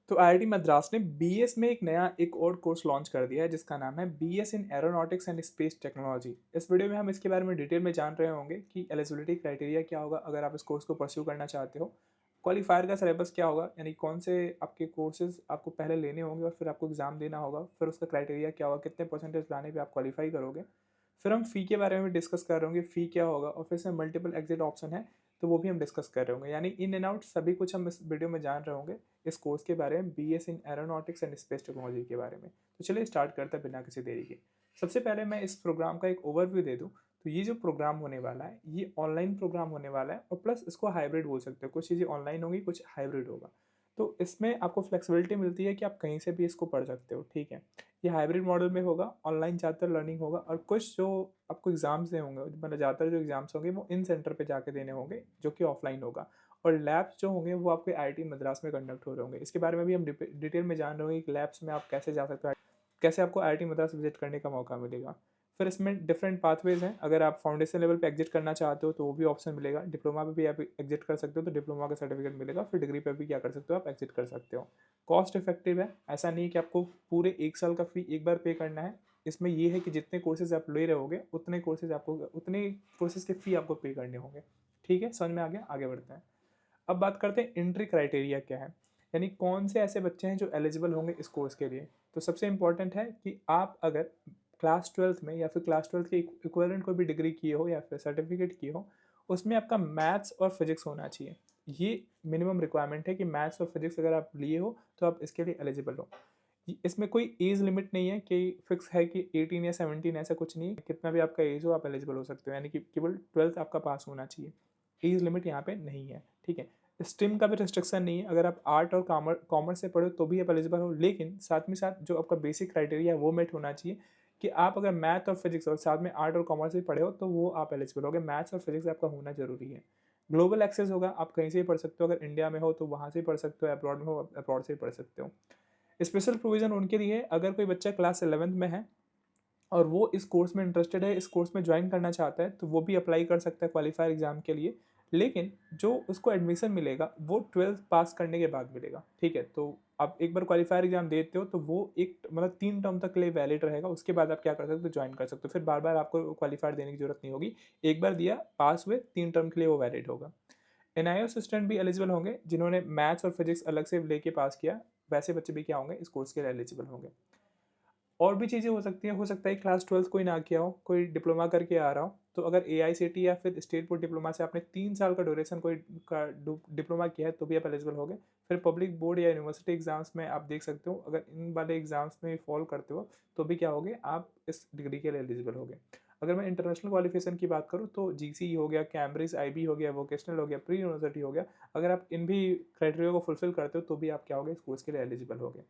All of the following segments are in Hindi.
तो आईआईटी मद्रास ने बीएस में एक और कोर्स लॉन्च कर दिया है जिसका नाम है BS in aeronautics and space technology. इस वीडियो में हम इसके बारे में डिटेल में जान रहे होंगे कि एलिजिबिलिटी क्राइटेरिया क्या होगा अगर आप इस कोर्स को परस्यू करना चाहते हो, क्वालिफायर का सिलेबस क्या होगा यानी कौन से आपके कोर्सेज आपको पहले लेने होंगे और फिर आपको एग्जाम देना होगा, फिर उसका क्राइटेरिया क्या होगा, कितने परसेंटेज लाने पे आप क्वालिफाई करोगे। फिर हम फ़ी के बारे में डिस्कस कर रहे होंगे, फ़ी क्या होगा, और फिर से मल्टीपल एग्जिट ऑप्शन है तो वो भी हम डिस्कस कर रहे होंगे। यानी इन एंड आउट सभी कुछ हम इस वीडियो में जान रहे होंगे इस कोर्स के बारे में, BS in aeronautics and space technology के बारे में। तो चलिए स्टार्ट करते हैं बिना किसी देरी के। सबसे पहले मैं इस प्रोग्राम का एक ओवरव्यू दे दूँ। तो ये जो प्रोग्राम होने वाला है ये ऑनलाइन प्रोग्राम होने वाला है और प्लस इसको हाइब्रिड बोल सकते हो, कुछ चीज़ें ऑनलाइन होंगी कुछ हाइब्रिड होगा। तो इसमें आपको फ्लेक्सिबिलिटी मिलती है कि आप कहीं से भी इसको पढ़ सकते हो, ठीक है। ये हाइब्रिड मॉडल में होगा, ऑनलाइन ज़्यादातर लर्निंग होगा और कुछ जो आपको एग्ज़ाम्स देने होंगे, मतलब ज़्यादातर जो एग्ज़ाम्स होंगे वो इन सेंटर पे जाके देने होंगे जो कि ऑफलाइन होगा। और लैब्स जो होंगे वो आपके आईआईटी मद्रास में कंडक्ट हो रहे होंगे। इसके बारे में भी हम डिटेल में जान रहे होंगे कि लैब्स में आप कैसे जा सकते हो, कैसे आपको आईआईटी मद्रास विजिट करने का मौका मिलेगा। फिर इसमें डिफरेंट पाथवेज हैं, अगर आप फाउंडेशन लेवल पे एग्जिट करना चाहते हो तो वो भी ऑप्शन मिलेगा, डिप्लोमा पे भी आप एग्जिट कर सकते हो तो डिप्लोमा का सर्टिफिकेट मिलेगा, फिर डिग्री पे भी क्या कर सकते हो आप एग्जिट कर सकते हो। कॉस्ट इफेक्टिव है, ऐसा नहीं है कि आपको पूरे एक साल का फी एक बार पे करना है। इसमें ये है कि जितने कोर्सेज आप ले रहे होगे उतने कोर्सेज के फ़ी आपको पे करने होंगे। ठीक है, समझ में आ गया, आगे बढ़ते हैं। अब बात करते हैं एंट्री क्राइटेरिया क्या है, यानी कौन से ऐसे बच्चे हैं जो एलिजिबल होंगे इस कोर्स के लिए। तो सबसे इंपॉर्टेंट है कि आप अगर क्लास ट्वेल्थ में या फिर क्लास ट्वेल्थ के इक्विवेलेंट कोई भी डिग्री किए हो या फिर सर्टिफिकेट किए हो, उसमें आपका मैथ्स और फिजिक्स होना चाहिए। ये मिनिमम रिक्वायरमेंट है कि मैथ्स और फिजिक्स अगर आप लिए हो तो आप इसके लिए एलिजिबल हो। इसमें कोई एज लिमिट नहीं है कि फिक्स है कि 18 या 17, ऐसा कुछ नहीं है। कितना भी आपका एज हो आप एलिजिबल हो सकते हो, यानी कि केवल ट्वेल्थ आपका पास होना चाहिए। एज लिमिट यहाँ पे नहीं है, ठीक है। स्ट्रीम का भी रिस्ट्रिक्शन नहीं है, अगर आप आर्ट और कॉमर्स से पढ़ो तो भी आप एलिजिबल हो, लेकिन साथ में साथ जो आपका बेसिक क्राइटेरिया है वो मेट होना चाहिए कि आप अगर मैथ और फिजिक्स और साथ में आर्ट और कॉमर्स भी पढ़े हो तो वो आप एलिजिबल होगे। मैथ्स और फिजिक्स आपका होना जरूरी है। ग्लोबल एक्सेस होगा, आप कहीं से भी पढ़ सकते हो, अगर इंडिया में हो तो वहाँ से ही पढ़ सकते हो, अब्रॉड में हो अब्रॉड से ही पढ़ सकते हो। स्पेशल प्रोविज़न उनके लिए है अगर कोई बच्चा क्लास 11th में है और वो इस कोर्स में इंटरेस्टेड है, इस कोर्स में ज्वाइन करना चाहता है तो वो भी अप्लाई कर सकता है क्वालिफायर एग्जाम के लिए। लेकिन जो उसको एडमिशन मिलेगा वो 12th पास करने के बाद मिलेगा, ठीक है। तो आप एक बार क्वालिफायर एग्जाम देते हो तो वो एक मतलब 3 टर्म तक के लिए वैलिड रहेगा, उसके बाद आप क्या कर सकते हो, ज्वाइन कर सकते हो, फिर बार बार आपको क्वालिफायर देने की जरूरत नहीं होगी। एक बार दिया, पास हुए, 3 टर्म के लिए वो वैलिड होगा। एनआईओ असिस्टेंट भी एलिजिबल होंगे जिन्होंने मैथ्स और फिजिक्स अलग से लेके पास किया, वैसे बच्चे भी क्या होंगे इस कोर्स के लिए एलिजिबल होंगे। और भी चीज़ें हो सकती हैं, हो सकता है क्लास ट्वेल्थ कोई ना किया हो, कोई डिप्लोमा करके आ रहा हो, तो अगर एआईसीटी या फिर स्टेट बोर्ड डिप्लोमा से आपने 3 साल का ड्यूरेशन कोई का डिप्लोमा किया है तो भी आप एलिजिबल होगे। फिर पब्लिक बोर्ड या यूनिवर्सिटी एग्जाम्स में आप देख सकते हो, अगर इन वाले एग्जाम्स में फॉल करते हो तो भी क्या होगे आप इस डिग्री के लिए एलिजिबल होगे। अगर मैं इंटरनेशनल क्वालिफिकेशन की बात करूँ तो जीसी हो गया, कैम्ब्रिज आईबी हो गया, वोकेशनल हो गया, प्री यूनिवर्सिटी हो गया, अगर आप इन भी क्राइटेरिया को फुलफिल करते हो तो भी आप क्या होगे इस कोर्स के लिए एलिजिबल होगे।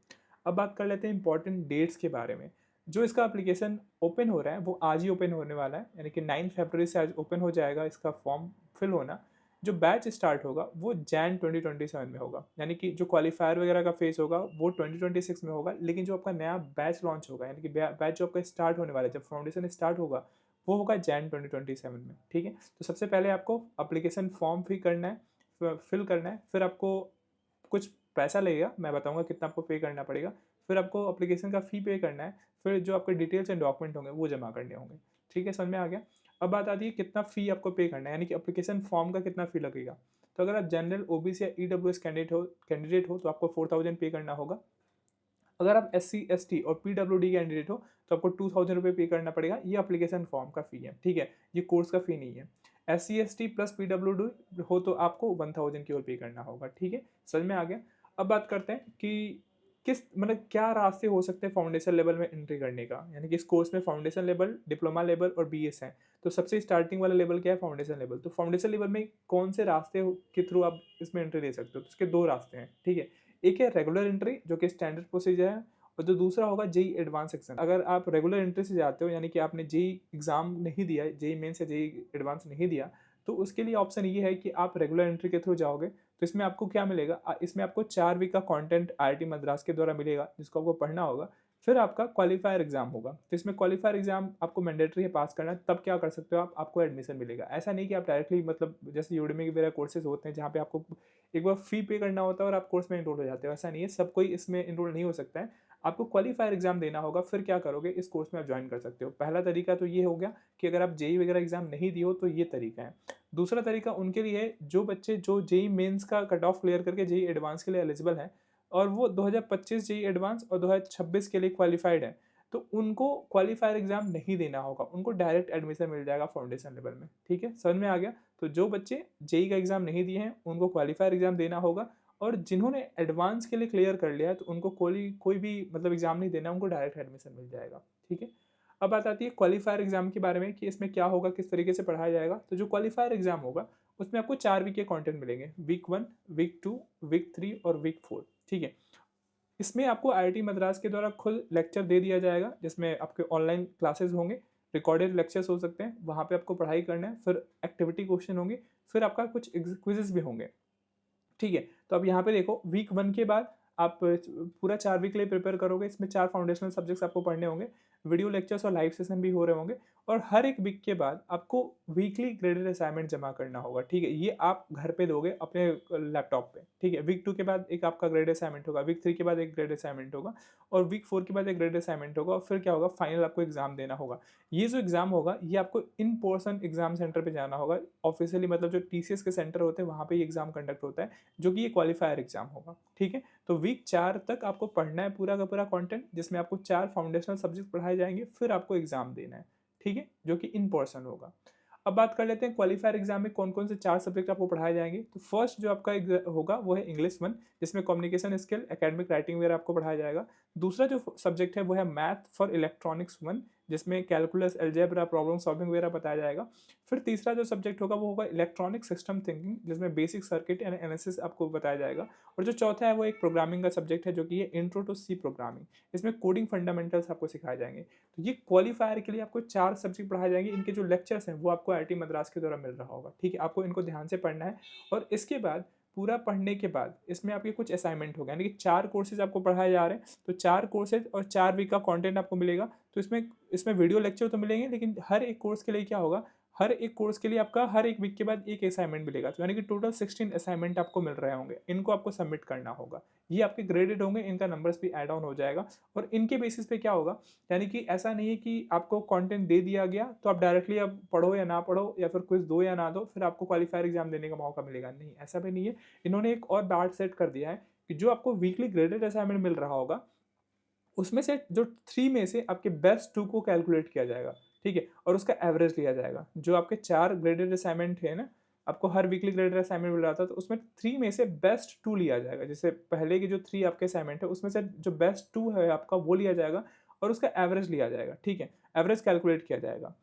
अब बात कर लेते हैं इंपॉर्टेंट डेट्स के बारे में। जो इसका एप्लीकेशन ओपन हो रहा है वो आज ही ओपन होने वाला है, यानी कि 9 फरवरी से आज ओपन हो जाएगा इसका फॉर्म फिल होना। जो बैच स्टार्ट होगा वो जैन 2027 में होगा, यानी कि जो क्वालिफायर वगैरह का फेस होगा वो 2026 में होगा, लेकिन जो आपका नया बैच लॉन्च होगा यानी कि बैच जो आपका स्टार्ट होने वाला है, जब फाउंडेशन स्टार्ट होगा वो होगा जैन 2027 में, ठीक है। तो सबसे पहले आपको अप्लीकेशन फॉर्म फिल करना है, फिर आपको कुछ पैसा लगेगा, मैं बताऊंगा कितना आपको पे करना पड़ेगा। फिर आपको अप्लीकेशन का फ़ी पे करना है, फिर जो आपके डिटेल्स एंड डॉक्यूमेंट होंगे वो जमा करने होंगे, ठीक है, समझ में आ गया। अब बात आती है कितना फ़ी आपको पे करना है, यानी कि अप्लीकेशन फॉर्म का कितना फ़ी लगेगा। तो अगर आप जनरल ओबीसी या ईडब्ल्यूएस कैंडिडेट हो तो आपको 4000 पे करना होगा। अगर आप SC ST और PWD कैंडिडेट हो तो आपको 2000 रुपये पे करना पड़ेगा। ये अप्लीकेशन फॉर्म का फ़ी है, ठीक है, ये कोर्स का फ़ी नहीं है। SC ST प्लस PWD हो तो आपको 1000 की ओर पे करना होगा, ठीक है, समझ में आ गया। अब बात करते हैं कि किस मतलब क्या रास्ते हो सकते हैं फाउंडेशन लेवल में एंट्री करने का, यानी कि इस कोर्स में फाउंडेशन लेवल, डिप्लोमा लेवल और बीएस है। तो सबसे स्टार्टिंग वाला लेवल क्या है, फाउंडेशन लेवल। तो फाउंडेशन लेवल में कौन से रास्ते के थ्रू आप इसमें एंट्री ले सकते हो, तो इसके 2 रास्ते हैं, ठीक है। एक है रेगुलर एंट्री जो कि स्टैंडर्ड प्रोसीजर है, और जो दूसरा होगा जेई एडवांस सेक्शन। अगर आप रेगुलर एंट्री से जाते हो यानी कि आपने जेई एग्जाम नहीं दिया, जेई मेंस या जेई एडवांस नहीं दिया, तो उसके लिए ऑप्शन ये है कि आप रेगुलर एंट्री के थ्रू जाओगे। तो इसमें आपको क्या मिलेगा, इसमें आपको 4 वीक का कंटेंट आईआईटी मद्रास के द्वारा मिलेगा जिसको आपको पढ़ना होगा। फिर आपका क्वालिफायर एग्जाम होगा, तो इसमें क्वालिफायर एग्जाम आपको मैंडेटरी है पास करना, तब क्या कर सकते हो आप, आपको एडमिशन मिलेगा। ऐसा नहीं कि आप डायरेक्टली मतलब जैसे यूडेमी वगैरह कोर्सेज होते हैं जहाँ पे आपको एक बार फी पे करना होता है और आप कोर्स में इनरोल हो जाते हो, ऐसा नहीं है, सब कोई इसमें इनरोल नहीं हो सकता है। आपको क्वालिफायर एग्जाम देना होगा, फिर क्या करोगे, इस कोर्स में आप ज्वाइन कर सकते हो। पहला तरीका तो ये हो गया कि अगर आप जेई वगैरह एग्जाम नहीं दिए हो तो ये तरीका है। दूसरा तरीका उनके लिए है जो बच्चे जो जेई मेंस का कट ऑफ क्लियर करके जेई एडवांस के लिए एलिजिबल हैं और वो 2025 जेई एडवांस और 2026 के लिए क्वालिफाइड है, तो उनको क्वालिफायर एग्जाम नहीं देना होगा, उनको डायरेक्ट एडमिशन मिल जाएगा फाउंडेशन लेवल में। ठीक है, समझ में आ गया। तो जो बच्चे जेई का एग्जाम नहीं दिए हैं उनको क्वालिफायर एग्जाम देना होगा, और जिन्होंने एडवांस के लिए क्लियर कर लिया है तो उनको कोई भी मतलब एग्जाम नहीं देना, उनको डायरेक्ट एडमिशन मिल जाएगा। ठीक है, अब बात आती है क्वालिफायर एग्जाम के बारे में कि इसमें क्या होगा, किस तरीके से पढ़ाया जाएगा। तो जो क्वालिफायर एग्जाम होगा उसमें आपको 4 वीक के कंटेंट मिलेंगे, वीक 1, वीक 2, वीक 3 और वीक 4। ठीक है, इसमें आपको आईआईटी मद्रास के द्वारा खुद लेक्चर दे दिया जाएगा, जिसमें आपके ऑनलाइन क्लासेस होंगे, रिकॉर्डेड लेक्चर्स हो सकते हैं, वहाँ पे आपको पढ़ाई करना है, फिर एक्टिविटी क्वेश्चन होंगे, फिर आपका कुछ क्विजेस भी होंगे। ठीक है, तो अब यहाँ पे देखो वीक 1 के बाद आप पूरा 4 वीक के लिए प्रिपेयर करोगे, इसमें 4 फाउंडेशनल सब्जेक्ट्स आपको पढ़ने होंगे, वीडियो लेक्चर्स और लाइव सेशन भी हो रहे होंगे, और हर एक वीक के बाद आपको वीकली ग्रेडेड असाइनमेंट जमा करना होगा। ठीक है, ये आप घर पे दोगे अपने लैपटॉप पे। ठीक है, वीक 2 के बाद एक आपका ग्रेड असाइनमेंट होगा, वीक 3 के बाद एक ग्रेड असाइनमेंट होगा, और वीक 4 के बाद एक ग्रेड असाइनमेंट होगा, और फिर क्या होगा, फाइनल आपको एग्जाम देना होगा। ये जो एग्जाम होगा ये आपको इन पर्सन एग्जाम सेंटर पे जाना होगा, ऑफिशियली मतलब जो टीसीएस के सेंटर होते हैं वहाँ पे ये एग्जाम कंडक्ट होता है, जो कि ये क्वालिफायर एग्जाम होगा। ठीक है, तो वीक 4 तक आपको पढ़ना है पूरा का पूरा कंटेंट, जिसमें आपको 4 फाउंडेशनल सब्जेक्ट पढ़ाए जाएंगे, फिर आपको एग्जाम देना है। ठीक है, जो कि इन पर्सन होगा। अब बात कर लेते हैं क्वालिफायर एग्जाम में कौन कौन से 4 सब्जेक्ट आपको पढ़ाए जाएंगे। तो फर्स्ट जो आपका होगा वो है इंग्लिश 1, जिसमें कम्युनिकेशन स्किल, एकेडमिक राइटिंग वगैरह आपको पढ़ाया जाएगा। दूसरा जो सब्जेक्ट है वो है मैथ फॉर इलेक्ट्रॉनिक्स 1, जिसमें कैलकुलस, अलजेब्रा, प्रॉब्लम सॉल्विंग वगैरह बताया जाएगा। फिर तीसरा जो सब्जेक्ट होगा वो होगा इलेक्ट्रॉनिक सिस्टम थिंकिंग, जिसमें बेसिक सर्किट एंड एनालिसिस आपको बताया जाएगा। और जो चौथा है वो एक प्रोग्रामिंग का सब्जेक्ट है, जो कि है इंट्रो टू सी प्रोग्रामिंग, इसमें कोडिंग फंडामेंटल्स आपको सिखाए जाएंगे। तो ये क्वालिफायर के लिए आपको 4 सब्जेक्ट पढ़ाए जाएंगे, इनके जो लेक्चर्स हैं वो आपको आईआईटी मद्रास के द्वारा मिल रहा होगा। ठीक है, आपको इनको ध्यान से पढ़ना है, और इसके बाद पूरा पढ़ने के बाद इसमें आपके कुछ असाइनमेंट होगा, यानी कि 4 कोर्सेज आपको पढ़ाए जा रहे हैं, तो 4 कोर्सेज और 4 वीक का कंटेंट आपको मिलेगा। तो इसमें इसमें वीडियो लेक्चर तो मिलेंगे, लेकिन हर एक कोर्स के लिए क्या होगा, हर एक कोर्स के लिए आपका हर एक वीक के बाद एक असाइनमेंट मिलेगा, तो यानी कि टोटल 16 असाइनमेंट आपको मिल रहे होंगे, इनको आपको सबमिट करना होगा। ये आपके ग्रेडेड होंगे, इनका नंबर्स भी ऐड ऑन हो जाएगा, और इनके बेसिस पे क्या होगा, यानी कि ऐसा नहीं है कि आपको कंटेंट दे दिया गया तो आप डायरेक्टली अब पढ़ो या ना पढ़ो, या फिर क्विज दो या ना दो, फिर आपको क्वालिफायर एग्जाम देने का मौका मिलेगा, नहीं, ऐसा भी नहीं है। इन्होंने एक और बात सेट कर दिया है कि जो आपको वीकली ग्रेडेड असाइनमेंट मिल रहा होगा, उसमें से जो 3 में से आपके बेस्ट 2 को कैलकुलेट किया जाएगा। ठीक है, और उसका एवरेज लिया जाएगा। जो आपके 4 ग्रेडेड असाइनमेंट है ना, आपको हर वीकली ग्रेडेड असाइनमेंट मिल रहा था, तो उसमें 3 में से बेस्ट 2 लिया जाएगा। जैसे पहले के जो 3 आपके असाइनमेंट है उसमें से जो बेस्ट 2 है आपका वो लिया जाएगा, और उसका एवरेज लिया जाएगा। ठीक है, एवरेज कैलकुलेट किया जाएगा,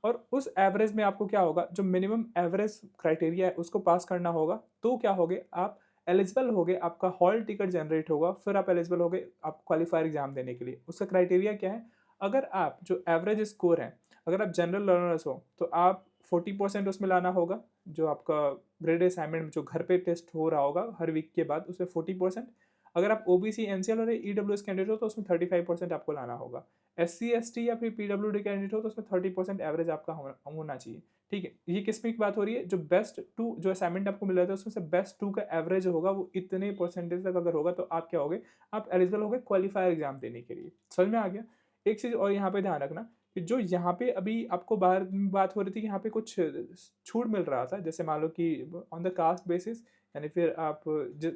और उस एवरेज में आपको क्या होगा, जो मिनिमम एवरेज क्राइटेरिया है उसको पास करना होगा, तो क्या होगे आप एलिजिबल हो गए, आपका हॉल टिकट जनरेट होगा, फिर आप एलिजिबल हो गए आप क्वालिफायर एग्जाम देने के लिए। उसका क्राइटेरिया क्या है, अगर आप जो एवरेज स्कोर है, अगर आप जनरल लर्नर्स हो तो आप 40% उसमें लाना होगा, जो आपका ग्रेड असाइनमेंट जो घर पे टेस्ट हो रहा होगा हर वीक के बाद उसमें 40%। अगर आप ओबीसी एनसीएल और ईडब्ल्यूएस कैंडिडेट हो तो उसमें 35% आपको लाना होगा। एससी एसटी या फिर पीडब्ल्यूडी कैंडिडेट हो तो उसमें 30% एवरेज आपका होना चाहिए। ठीक है, ये किसमें की बात हो रही है, जो बेस्ट 2 जो असाइनमेंट आपको मिल रहा था उसमें से बेस्ट 2 का एवरेज होगा, वो इतने परसेंटेज तक अगर होगा तो आप क्या होगे, आप एलिजिबल हो गए क्वालिफायर एग्जाम देने के लिए। समझ में आ गया। एक चीज़ और यहाँ पे ध्यान रखना कि जो यहाँ पे अभी आपको बाहर बात हो रही थी कि यहाँ पे कुछ छूट मिल रहा था, जैसे मान लो कि ऑन द कास्ट बेसिस, यानी फिर आप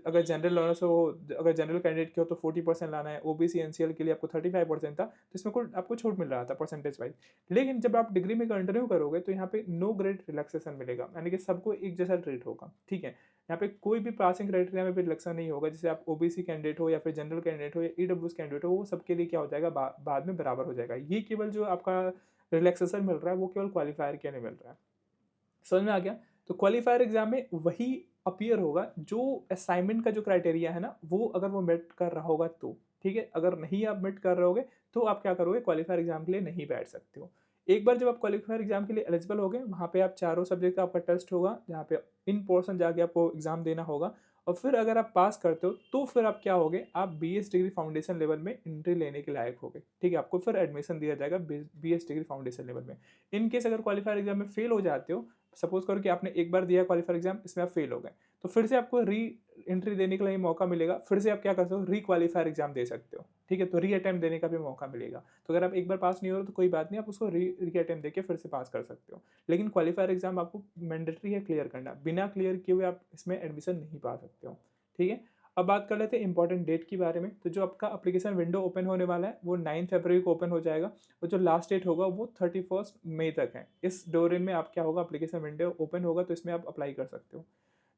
अगर जनरल लर्नर्स हो, अगर जनरल कैंडिडेट के हो तो 40% लाना है, ओबीसी एनसीएल के लिए आपको 35% था, तो इसमें कोई आपको छूट मिल रहा था परसेंटेज वाइज। लेकिन जब आप डिग्री में कंटिन्यू करोगे तो यहाँ पे नो ग्रेड रिलैक्सेशन मिलेगा, यानी कि सबको एक जैसा ट्रीट होगा। ठीक है, यहाँ पे कोई भी पासिंग क्राइटेरिया में भी रिलैक्सेशन नहीं होगा, जैसे आप ओबीसी कैंडिडेट हो या फिर जनरल कैंडिडेट हो या ईडब्ल्यूएस कैंडिडेट हो, वो सबके लिए क्या हो जाएगा, बाद में बराबर हो जाएगा। ये केवल जो आपका रिलैक्सेशन मिल रहा है वो केवल क्वालिफायर के लिए मिल रहा है। समझ में आ गया। तो क्वालिफायर एग्जाम में वही अपीयर होगा जो असाइनमेंट का जो क्राइटेरिया है ना, वो अगर वो मेट कर रहा होगा तो। ठीक है, अगर नहीं आप मेट कर रहे होगे तो आप क्या करोगे, क्वालिफायर एग्जाम के लिए नहीं बैठ सकते हो। एक बार जब आप क्वालिफायर एग्जाम के लिए एलिजिबल हो गए, वहाँ पे आप चारों सब्जेक्ट का आपका टेस्ट होगा, जहाँ पे इन पर्सन जाके आपको एग्जाम देना होगा, और फिर अगर आप पास करते हो तो फिर आप क्या होगे, आप BS डिग्री फाउंडेशन लेवल में एंट्री लेने के लायक होगे। ठीक है, आपको फिर एडमिशन दिया जाएगा BS डिग्री फाउंडेशन लेवल में। इन केस अगर क्वालिफायर एग्जाम में फेल हो जाते हो, सपोज करो कि आपने एक बार दिया क्वालिफायर एग्जाम, इसमें आप फेल हो गए, तो फिर से आपको री एंट्री देने के लिए मौका मिलेगा, फिर से आप क्या कर सकते हो, री क्वालिफायर एग्जाम दे सकते हो। ठीक है, तो री अटेम्प्ट देने का भी मौका मिलेगा। तो अगर आप एक बार पास नहीं हो रहे तो कोई बात नहीं, आप उसको री अटेम्प्ट देके फिर से पास कर सकते हो। लेकिन क्वालिफायर एग्जाम आपको मैंडेटरी है क्लियर करना, बिना क्लियर किए हुए आप इसमें एडमिशन नहीं पा सकते हो। ठीक है, अब बात कर लेते हैं इंपॉर्टेंट डेट के बारे में। तो जो आपका एप्लीकेशन विंडो ओपन होने वाला है वो 9 फरवरी को ओपन हो जाएगा, और जो लास्ट डेट होगा वो 31 मई तक है। इस दौरान में आप क्या होगा, एप्लीकेशन विंडो ओपन होगा तो इसमें आप अप्लाई कर सकते हो।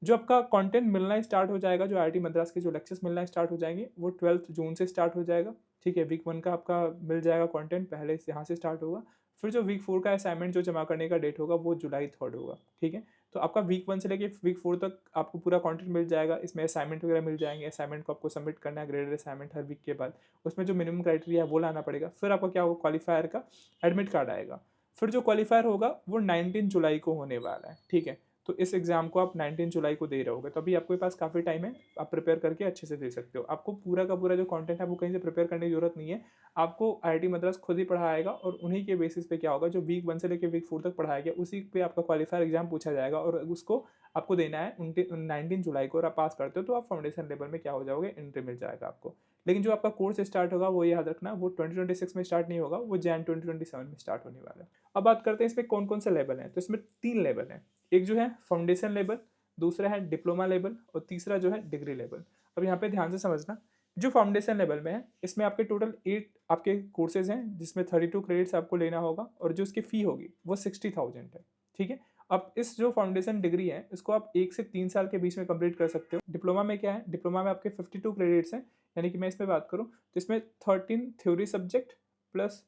जो आपका कंटेंट मिलना स्टार्ट हो जाएगा, जो IIT मद्रास के जो लेक्चर्स मिलना स्टार्ट हो जाएंगे वो 12 जून से स्टार्ट हो जाएगा। ठीक है, वीक 1 का आपका मिल जाएगा कंटेंट, पहले से यहाँ से स्टार्ट होगा। फिर जो वीक 4 का असाइनमेंट जो जमा करने का डेट होगा वो जुलाई 3 होगा। ठीक है, तो आपका वीक 1 से लेके वीक 4 तक आपको पूरा कंटेंट मिल जाएगा। इसमें असाइनमेंट वगैरह मिल जाएंगे, असाइनमेंट को आपको सबमिट करना है, ग्रेडेड असाइनमेंट हर वीक के बाद। उसमें जो मिनिमम क्राइटेरिया है वो लाना पड़ेगा। फिर आपका क्या होगा, क्वालिफायर का एडमिट कार्ड आएगा। फिर जो क्वालिफायर होगा वो 19 जुलाई को होने वाला है। ठीक है, तो इस एग्जाम को आप 19 जुलाई को दे रहे होगे, तो अभी आपके पास काफ़ी टाइम है, आप प्रिपेयर करके अच्छे से दे सकते हो। आपको पूरा का पूरा जो कंटेंट है वो कहीं से प्रिपेयर करने की जरूरत नहीं है, आपको IIT मद्रास खुद ही पढ़ाएगा, और उन्हीं के बेसिस पे क्या होगा, जो वीक 1 से लेकर वीक 4 तक पढ़ाया गया उसी पे आपका क्वालिफायर एग्जाम पूछा जाएगा, और उसको आपको देना है 19 जुलाई को। और आप पास करते हो तो आप फाउंडेशन लेवल में क्या हो जाओगे, एंट्री मिल जाएगा आपको। लेकिन जो आपका कोर्स स्टार्ट होगा वो याद रखना, वो 2026 में स्टार्ट नहीं होगा, वो जैन 2027 में स्टार्ट होने वाला है। अब बात करते हैं इसमें कौन कौन से लेवल हैं। तो इसमें 3 लेवल हैं, एक जो है फाउंडेशन लेवल, दूसरा है डिप्लोमा लेवल, और तीसरा जो है डिग्री लेवल। अब यहाँ पे ध्यान से समझना, जो फाउंडेशन लेवल में है इसमें आपके टोटल 8 आपके कोर्सेज हैं, जिसमें 32 क्रेडिट्स आपको लेना होगा, और जो उसकी फ़ी होगी वो 60,000 है। ठीक है, अब इस जो फाउंडेशन डिग्री है इसको आप 1 से 3 साल के बीच में कंप्लीट कर सकते हो। डिप्लोमा में क्या है, डिप्लोमा में आपके 52 क्रेडिट्स हैं, यानी कि मैं इसमें बात करूँ तो इसमें 13 थ्योरी सब्जेक्ट प्लस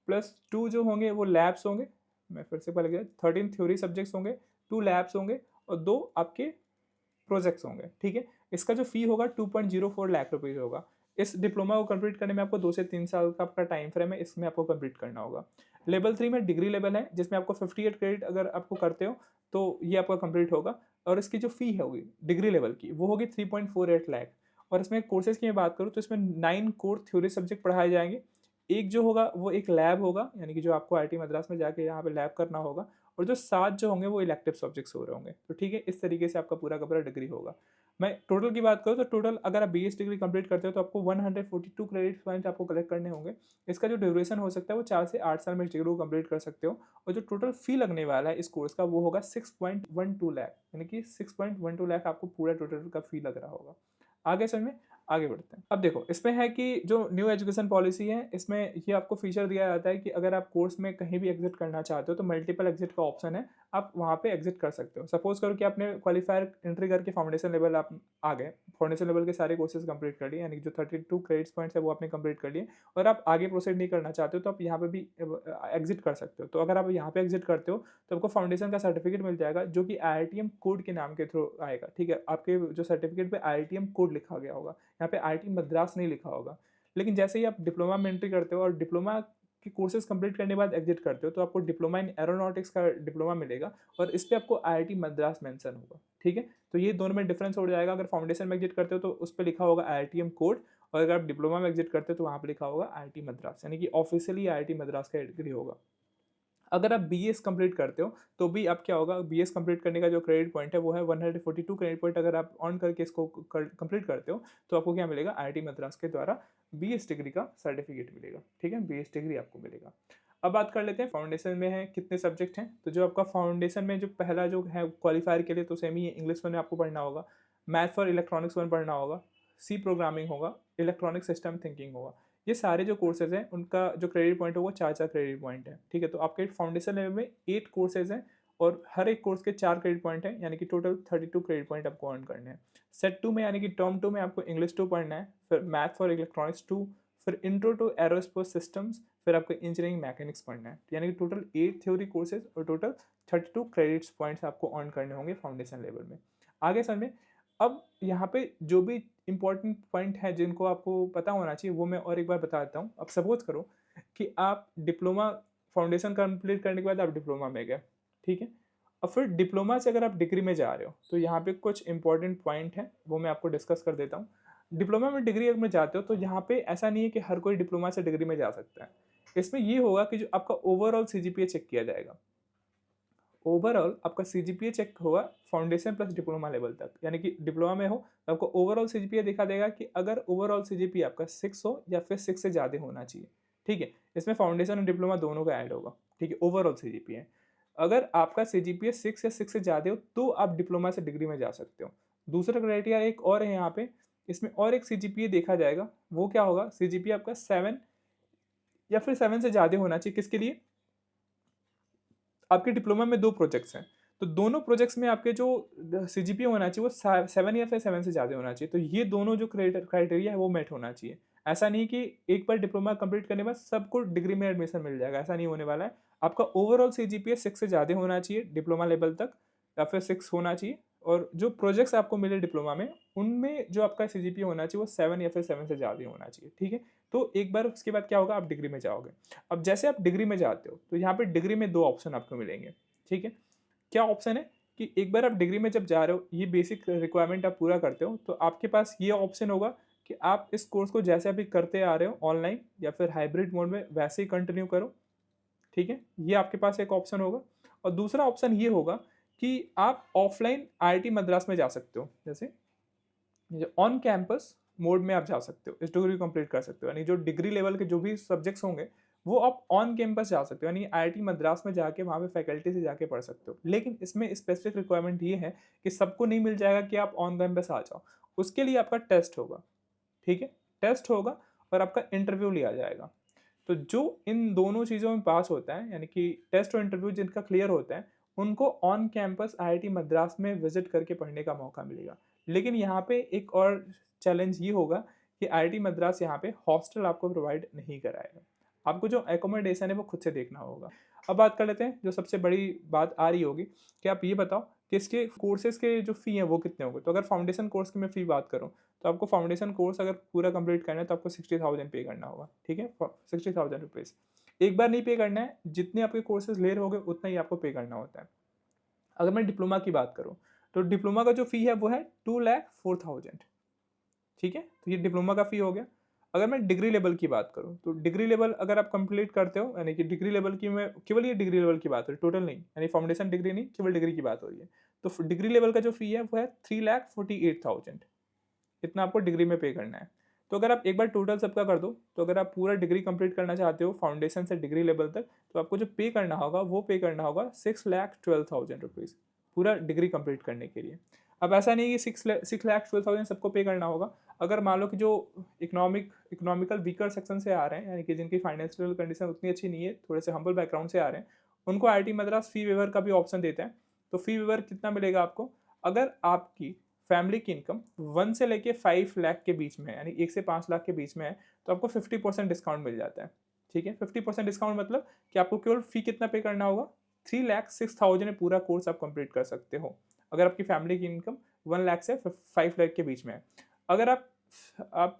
प्लस 2 जो होंगे वो लैब्स होंगे। मैं फिर से पहले गया, 13 थ्योरी सब्जेक्ट्स होंगे, 2 लैब्स होंगे, और 2 आपके प्रोजेक्ट्स होंगे। ठीक है, इसका जो फी होगा 2.04 लाख रुपीज़ होगा। इस डिप्लोमा को कंप्लीट करने में आपको 2 से 3 साल का आपका टाइम फ्रेम है, इसमें आपको कंप्लीट करना होगा। लेवल 3 में डिग्री लेवल है, जिसमें आपको 58 क्रेडिट अगर आपको करते हो तो ये आपका कंप्लीट होगा, और इसकी जो फी होगी डिग्री लेवल की वो होगी 3.48 लाख। और इसमें कोर्सेज की मैं बात करूँ तो इसमें 9 कोर थ्योरी सब्जेक्ट पढ़ाए जाएंगे। एक जो होगा वो एक लैब होगा, यानी कि जो आपको IIT मद्रास में जाके यहाँ पे लैब करना होगा, और जो 7 जो होंगे वो इलेक्टिव सब्जेक्ट्स हो रहे होंगे। तो ठीक है, इस तरीके से आपका पूरा का पूरा डिग्री होगा। मैं टोटल की बात करूँ तो टोटल अगर आप BS डिग्री कंप्लीट करते हो तो आपको 142 क्रेडिट पॉइंट आपको कलेक्ट करने होंगे। इसका जो ड्यूरेशन हो सकता है वो 4 से 8 साल में इस डिग्री को कंप्लीट कर सकते हो। और जो टोटल फी लगने वाला है इस कोर्स का वो होगा 6.12 लाख, यानी कि 6.12 लाख आपको पूरा टोटल का फी लग रहा होगा। आगे समझ में, आगे बढ़ते हैं। अब देखो इसमें है कि जो न्यू एजुकेशन पॉलिसी है इसमें ये आपको फीचर दिया जाता है कि अगर आप कोर्स में कहीं भी एग्जिट करना चाहते हो तो मल्टीपल एग्जिट का ऑप्शन है, आप वहाँ पे एग्जिट कर सकते हो। सपोज करो कि आपने क्वालिफायर एंट्री करके फाउंडेशन लेवल आप आ गए, फाउंडेशन लेवल के सारे कोर्सेज कंप्लीट कर लिए, यानी कि जो 32 क्रेडिट्स पॉइंट्स है वो आपने कंप्लीट कर लिए, और आप आगे प्रोसीड नहीं करना चाहते हो तो आप यहाँ पे भी एग्जिट कर सकते हो। तो अगर आप यहाँ पे एग्जिट करते हो तो आपको फाउंडेशन का सर्टिफिकेट मिल जाएगा, जो कि IITM कोड के नाम के थ्रू आएगा। ठीक है, आपके जो सर्टिफिकेट पे IITM कोड लिखा गया होगा, यहाँ पे IIT मद्रास नहीं लिखा होगा। लेकिन जैसे ही आप डिप्लोमा में एंट्री करते हो और डिप्लोमा के कोर्सेज कंप्लीट करने के बाद एग्जिट करते हो तो आपको डिप्लोमा इन एरोनॉटिक्स का डिप्लोमा मिलेगा, और इस पर आपको IIT मद्रास मेंशन होगा। ठीक है, तो ये दोनों में डिफरेंस हो जाएगा। अगर फाउंडेशन में एग्जिट करते हो तो उस पर लिखा होगा IITM कोड, और अगर आप डिप्लोमा में एग्जिट करते हो तो वहाँ पर लिखा होगा IIT मद्रास, यानी कि ऑफिशियली IIT मद्रास का डिग्री होगा। अगर आप BS कंप्लीट करते हो तो भी आप क्या होगा, BS कंप्लीट करने का जो क्रेडिट पॉइंट है वो है 142 क्रेडिट पॉइंट। अगर आप ऑन करके इसको कंप्लीट करते हो तो आपको क्या मिलेगा, IIT मद्रास के द्वारा BS डिग्री का सर्टिफिकेट मिलेगा। ठीक है, BS डिग्री आपको मिलेगा। अब बात कर लेते हैं फाउंडेशन में है कितने सब्जेक्ट हैं। तो जो आपका फाउंडेशन में जो पहला जो है क्वालिफायर के लिए तो सेम ही है, इंग्लिश में आपको पढ़ना होगा, मैथ फॉर इलेक्ट्रॉनिक्स वन पढ़ना होगा, C प्रोग्रामिंग होगा, इलेक्ट्रॉनिक सिस्टम थिंकिंग होगा। ये सारे जो कोर्सेज हैं उनका जो क्रेडिट पॉइंट है वो 4-4 क्रेडिट पॉइंट है। ठीक है, तो आपके फाउंडेशन लेवल में 8 कोर्सेज हैं, और हर एक कोर्स के 4 क्रेडिट पॉइंट हैं, यानी कि टोटल 32 क्रेडिट पॉइंट आपको अर्न करने हैं। सेट 2 में यानी कि टर्म 2 में आपको इंग्लिश 2 पढ़ना है, फिर मैथ फॉर इलेक्ट्रॉनिक्स 2, फिर इंट्रो टू एरोस्पेस सिस्टम्स, फिर आपको इंजीनियरिंग मैकेनिक्स पढ़ना है। यानी कि टोटल 8 थ्योरी कोर्सेज और टोटल 32 क्रेडिट्स पॉइंट्स आपको अर्न करने होंगे फाउंडेशन लेवल में। आगे समझे। अब यहाँ पे जो भी इंपॉर्टेंट पॉइंट है जिनको आपको पता होना चाहिए वो मैं और एक बार बता देता हूँ। अब सपोज करो कि आप डिप्लोमा फाउंडेशन कंप्लीट करने के बाद आप डिप्लोमा में गए, ठीक है, और फिर डिप्लोमा से अगर आप डिग्री में जा रहे हो तो यहाँ पे कुछ इंपॉर्टेंट पॉइंट है, वो मैं आपको डिस्कस कर देता हूँ। डिप्लोमा में डिग्री अगर में जाते हो तो यहाँ पे ऐसा नहीं है कि हर कोई डिप्लोमा से डिग्री में जा सकता है। इसमें ये होगा कि जो आपका ओवरऑल सीजीपीए चेक किया जाएगा। ओवरऑल आपका सीजीपीए चेक होगा फाउंडेशन प्लस डिप्लोमा लेवल तक, यानी कि डिप्लोमा में हो तो आपको ओवरऑल सीजीपीए देखा देगा कि अगर ओवरऑल सीजीपीए आपका 6 हो या फिर 6 से ज़्यादा होना चाहिए। ठीक है, इसमें फाउंडेशन और डिप्लोमा दोनों का ऐड होगा। ठीक है, ओवरऑल सीजीपीए अगर आपका सीजीपीए 6 या 6 से ज़्यादा हो तो आप डिप्लोमा से डिग्री में जा सकते हो। दूसरा क्राइटेरिया एक और है यहाँ पे, इसमें और एक सीजीपीए देखा जाएगा। वो क्या होगा, सीजीपीए आपका 7 या फिर 7 से ज़्यादा होना चाहिए। किसके लिए, आपके डिप्लोमा में 2 प्रोजेक्ट्स हैं, तो दोनों प्रोजेक्ट्स में आपके जो सीजीपीए होना चाहिए वो 7 या फिर 7 से ज़्यादा होना चाहिए। तो ये दोनों जो क्राइटेरिया है वो मेट होना चाहिए। ऐसा नहीं कि एक बार डिप्लोमा कंप्लीट करने के बाद सबको डिग्री में एडमिशन मिल जाएगा, ऐसा नहीं होने वाला है। आपका ओवरऑल सीजीपीए 6 से ज़्यादा होना चाहिए डिप्लोमा लेवल तक, या फिर 6 होना चाहिए। और जो प्रोजेक्ट्स आपको मिले डिप्लोमा में, उनमें जो आपका सीजीपीए होना चाहिए वो 7 या फिर 7 से ज़्यादा होना चाहिए। ठीक है, तो एक बार उसके बाद क्या होगा, आप डिग्री में जाओगे। अब जैसे आप डिग्री में जाते हो तो यहाँ पे डिग्री में 2 ऑप्शन आपको मिलेंगे। ठीक है, क्या ऑप्शन है कि एक बार आप डिग्री में जब जा रहे हो, ये बेसिक रिक्वायरमेंट आप पूरा करते हो, तो आपके पास ये ऑप्शन होगा कि आप इस कोर्स को जैसे अभी करते आ रहे हो ऑनलाइन या फिर हाइब्रिड मोड में वैसे ही कंटिन्यू करो। ठीक है, ये आपके पास एक ऑप्शन होगा। और दूसरा ऑप्शन ये होगा कि आप ऑफलाइन आईआईटी मद्रास में जा सकते हो, जैसे ऑन कैंपस मोड में आप जा सकते हो, इस डिग्री कंप्लीट कर सकते हो। यानी जो डिग्री लेवल के जो भी सब्जेक्ट्स होंगे वो आप ऑन कैंपस जा सकते हो, यानी आईआईटी मद्रास में जाके वहाँ पे फैकल्टी से जाके पढ़ सकते हो। लेकिन इसमें स्पेसिफिक रिक्वायरमेंट ये है कि सबको नहीं मिल जाएगा कि आप ऑन कैंपस आ जाओ, उसके लिए आपका टेस्ट होगा। ठीक है, टेस्ट होगा और आपका इंटरव्यू लिया जाएगा। तो जो इन दोनों चीज़ों में पास होता है, यानी कि टेस्ट और इंटरव्यू जिनका क्लियर होता है, उनको ऑन कैंपस आईआईटी मद्रास में विजिट करके पढ़ने का मौका मिलेगा। लेकिन यहाँ पे एक और चैलेंज ये होगा कि आईआईटी मद्रास यहाँ पे हॉस्टल आपको प्रोवाइड नहीं कराएगा। आपको जो एकोमोडेशन है वो खुद से देखना होगा। अब बात कर लेते हैं जो सबसे बड़ी बात आ रही होगी कि आप ये बताओ कि इसके कोर्सेज के जो फ़ी हैं वो कितने होंगे। तो अगर फाउंडेशन कोर्स की मैं फ़ी बात करूँ तो आपको फाउंडेशन कोर्स अगर पूरा कंप्लीट करना है तो आपको 60,000 पे करना होगा। ठीक है, 60,000 रुपीज़ एक बार नहीं पे करना है, जितने आपके कोर्सेज ले रहे होगे उतना ही आपको पे करना होता है। अगर मैं डिप्लोमा की बात करूँ तो डिप्लोमा का जो फ़ी है वो है 2,04,000। ठीक है, तो ये डिप्लोमा का फ़ी हो गया। अगर मैं डिग्री लेवल की बात करूँ तो डिग्री लेवल अगर आप कंप्लीट करते हो, यानी कि डिग्री लेवल की मैं केवल ये डिग्री लेवल की बात हो रही है, टोटल नहीं, यानी फाउंडेशन डिग्री नहीं, केवल डिग्री की बात हो रही है। तो डिग्री लेवल का जो फ़ी है वो है 3,48,000। इतना आपको डिग्री में पे करना है। तो अगर आप एक बार टोटल सबका कर दो, तो अगर आप पूरा डिग्री कंप्लीट करना चाहते हो फाउंडेशन से डिग्री लेवल तक, तो आपको जो पे करना होगा वो पे करना होगा 6,12,000 रुपीज़ पूरा डिग्री कंप्लीट करने के लिए। अब ऐसा नहीं कि 6,12,000 सबको पे करना होगा। अगर मान लो कि जो इकोनॉमिकल वीकर सेक्शन से आ रहे हैं, यानी कि जिनकी फाइनेंशियल कंडीशन उतनी अच्छी नहीं है, थोड़े से हम्बल बैकग्राउंड से आ रहे हैं, उनको आईआईटी मद्रास फी वेवर का भी ऑप्शन देता है। तो फी वेवर कितना मिलेगा आपको, अगर आपकी फैमिली की इनकम 1 से लेके 5 लाख के बीच में है, यानी 1 से 5 लाख के बीच में है, तो आपको 50% डिस्काउंट मिल जाता है। ठीक है, 50% डिस्काउंट मतलब कि आपको केवल फ़ी कितना पे करना होगा, 3,06,000 में पूरा कोर्स आप कंप्लीट कर सकते हो, अगर आपकी फैमिली की इनकम 1 लाख से 5 लाख के बीच में है। अगर आप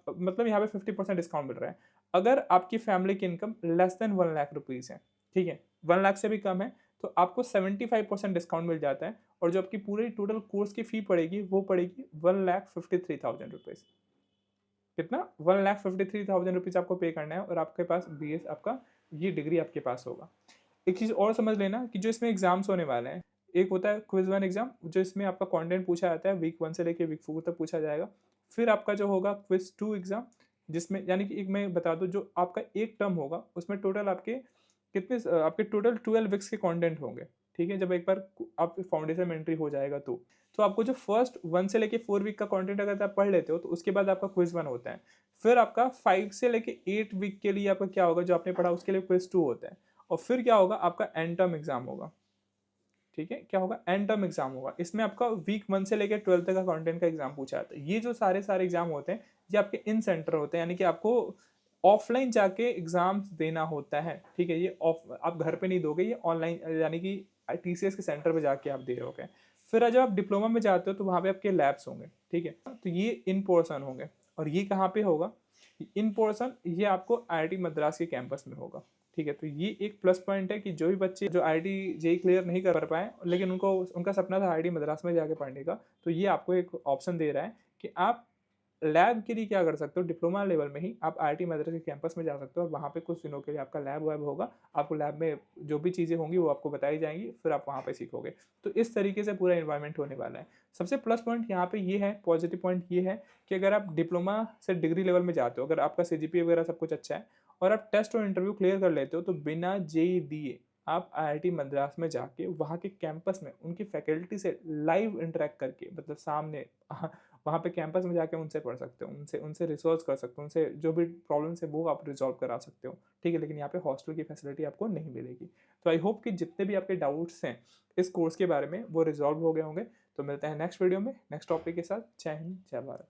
मतलब यहाँ पे 50% डिस्काउंट मिल रहा है। अगर आपकी फैमिली की income less than 1 lakh rupees है, ठीक है, 1 लाख से भी कम है, तो आपको 75% डिस्काउंट मिल जाता है और जो आपकी पूरी टोटल कोर्स की फ़ी पड़ेगी वो पड़ेगी 1,53,000 रुपीज़। कितना, 1,53,000 रुपीज़ आपको पे करना है और आपके पास बीएस आपका ये डिग्री आपके पास होगा। एक चीज़ और समझ लेना कि जो इसमें एग्ज़ाम्स होने वाले हैं, एक होता है क्विज़ 1 एग्ज़ाम, जो इसमें आपका कंटेंट पूछा जाता है, वीक 1 से लेके वीक 4 तक पूछा जाएगा। फिर आपका जो होगा क्विज़ 2 एग्ज़ाम, जिसमें यानी कि एक मैं बता दूँ, जो आपका एक टर्म होगा उसमें टोटल आपके आपके टोटल 12 वीक्स के कंटेंट होंगे। ठीक है, जब एक बार आप फाउंडेशन में एंट्री हो जाएगा तो आपको जो फर्स्ट 1 से लेके 4 वीक का कंटेंट अगर आप पढ़ लेते हो तो उसके बाद आपका क्विज़ 1 होता है। फिर आपका 5 से लेके 8 वीक के लिए आपका क्या होगा, जो आपने पढ़ा उसके लिए क्विज़ 2 होता है। और फिर क्या होगा, आपका एंड टर्म एग्जाम होगा। ठीक है, क्या होगा, एंड टर्म एग्जाम होगा। इसमें आपका वीक 1 से लेकर 12 तक का कंटेंट का एग्जाम पूछा जाता है। ये जो सारे सारे एग्जाम होते हैं ये आपके इन सेंटर होते हैं, यानी कि आपको ऑफलाइन जाके एग्जाम्स देना होता है। ठीक है, ये ऑफ आप घर पे नहीं दोगे, ये ऑनलाइन, यानी कि टीसीएस के सेंटर पे जाके आप दे रहोगे। फिर जब आप डिप्लोमा में जाते हो तो वहाँ पे आपके लैब्स होंगे। ठीक है, तो ये इन पर्सन होंगे और ये कहाँ पे होगा, इन पोर्शन ये आपको आईआईटी मद्रास के कैंपस में होगा। ठीक है, तो ये एक प्लस पॉइंट है कि जो भी बच्चे जो आईआईटी जेईई क्लियर नहीं कर पाए लेकिन उनको उनका सपना था आईआईटी मद्रास में जाके पढ़ने का, तो ये आपको एक ऑप्शन दे रहा है कि आप लैब के लिए क्या कर सकते हो, डिप्लोमा लेवल में ही आप आईआईटी मद्रास के कैंपस में जा सकते हो और वहाँ पे कुछ दिनों के लिए आपका लैब वैब होगा। आपको लैब में जो भी चीज़ें होंगी वो आपको बताई जाएंगी, फिर आप वहाँ पे सीखोगे। तो इस तरीके से पूरा इन्वायरमेंट होने वाला है। सबसे प्लस पॉइंट यहाँ पे ये है, पॉजिटिव पॉइंट ये है कि अगर आप डिप्लोमा से डिग्री लेवल में जाते हो, अगर आपका सीजीपीए वगैरह सब कुछ अच्छा है और आप टेस्ट और इंटरव्यू क्लियर कर लेते हो, तो बिना जेईई दिए आप आईआईटी मद्रास में जाके वहाँ के कैंपस में उनकी फैकल्टी से लाइव इंटरेक्ट करके, मतलब सामने वहाँ पे कैंपस में जाके उनसे पढ़ सकते हो, उनसे उनसे रिसर्च कर सकते हो, उनसे जो भी प्रॉब्लम्स है वो आप रिजॉल्व करा सकते हो। ठीक है, लेकिन यहाँ पे हॉस्टल की फैसिलिटी आपको नहीं मिलेगी। तो आई होप कि जितने भी आपके डाउट्स हैं इस कोर्स के बारे में वो रिजॉल्व हो गए होंगे। तो मिलते हैं नेक्स्ट वीडियो में नेक्स्ट टॉपिक के साथ। जय हिंद, जय भारत।